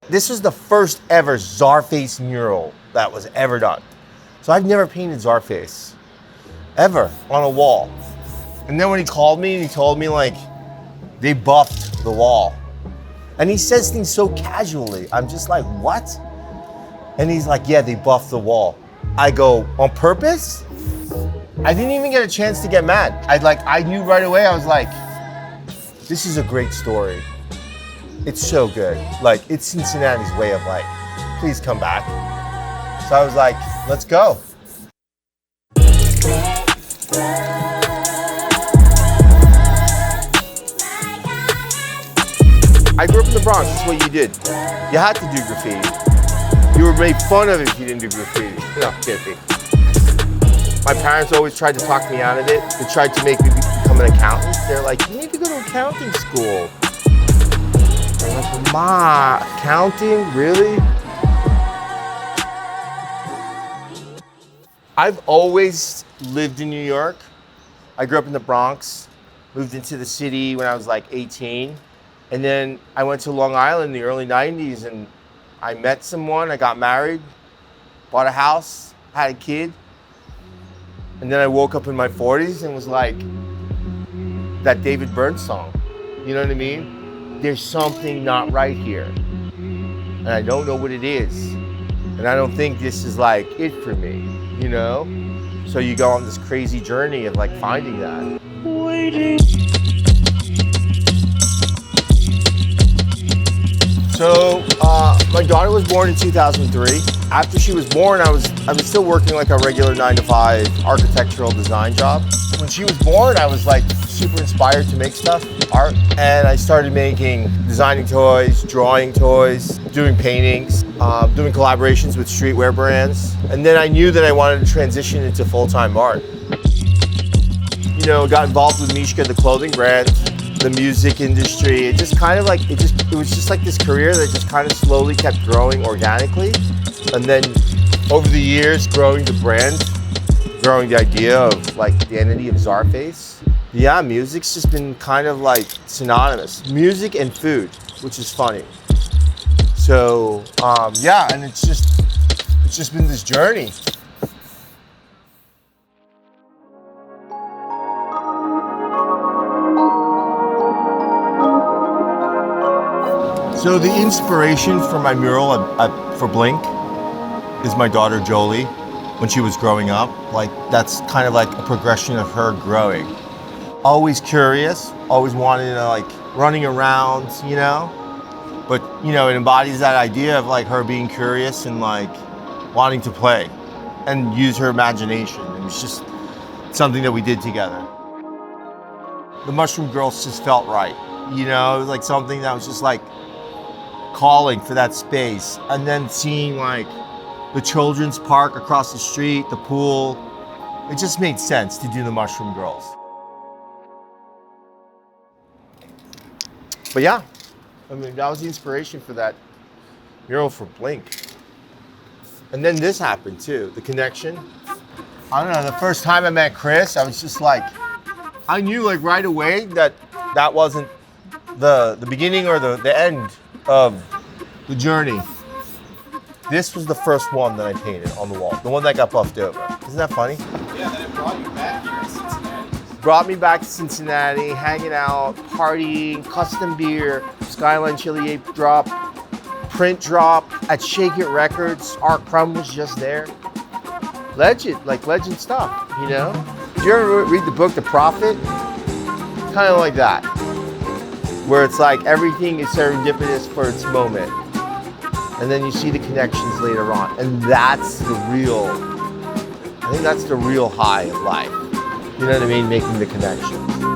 This was the first ever Czarface mural that was ever done. So I've never painted Czarface, ever, on a wall. And then when he called me and he told me like, they buffed the wall. And he says things so casually. I'm just like, what? And he's like, yeah, they buffed the wall. I go, on purpose? I didn't even get a chance to get mad. I knew right away, I was like, this is a great story. It's so good. Like, it's Cincinnati's way of like, please come back. So I was like, let's go. I grew up in the Bronx, that's what you did. You had to do graffiti. You were made fun of if you didn't do graffiti. No, kidding. My parents always tried to talk me out of it. They tried to make me become an accountant. They're like, you need to go to accounting school. I'm like, Ma, accounting, really? I've always lived in New York. I grew up in the Bronx, moved into the city when I was like 18. And then I went to Long Island in the early 90s and I met someone, I got married, bought a house, had a kid. And then I woke up in my 40s and was like, that David Byrne song, you know what I mean? There's something not right here. And I don't know what it is. And I don't think this is like it for me, you know? So you go on this crazy journey of like finding that. Waiting. So my daughter was born in 2003. After she was born, I was still working like a regular 9-to-5 architectural design job. When she was born, I was like super inspired to make stuff, art. And I started designing toys, drawing toys, doing paintings, doing collaborations with streetwear brands. And then I knew that I wanted to transition into full-time art. You know, got involved with Mishka, the clothing brand, the music industry. It just kind of like, it was just like this career that just kind of slowly kept growing organically. And then over the years, growing the brand, growing the idea of like the identity of Czarface. Yeah, music's just been kind of like synonymous. Music and food, which is funny. So yeah, and it's just been this journey. So the inspiration for my mural for Blink is my daughter Jolie. When she was growing up, like that's kind of like a progression of her growing. Always curious, always wanting to like running around, you know? But you know, it embodies that idea of like her being curious and like wanting to play and use her imagination. It was just something that we did together. The Mushroom Girls just felt right, you know? It was like something that was just like calling for that space. And then seeing like the children's park across the street, the pool, it just made sense to do the Mushroom Girls. But yeah, I mean, that was the inspiration for that mural for Blink. And then this happened too, the connection. I don't know, the first time I met Chris, I was just like, I knew like right away that that wasn't the beginning or the end of the journey. This was the first one that I painted on the wall, the one that got buffed over. Isn't that funny? Yeah, then it brought you back here to Cincinnati. Brought me back to Cincinnati, hanging out, partying, custom beer, Skyline Chili Ape drop, print drop at Shake It Records. Art Crumb was just there. Legend, like legend stuff, you know? Did you ever read the book, The Prophet? Kind of like that, where it's like everything is serendipitous for its moment. And then you see the connections later on. And that's the I think that's the real high of life. You know what I mean? Making the connections.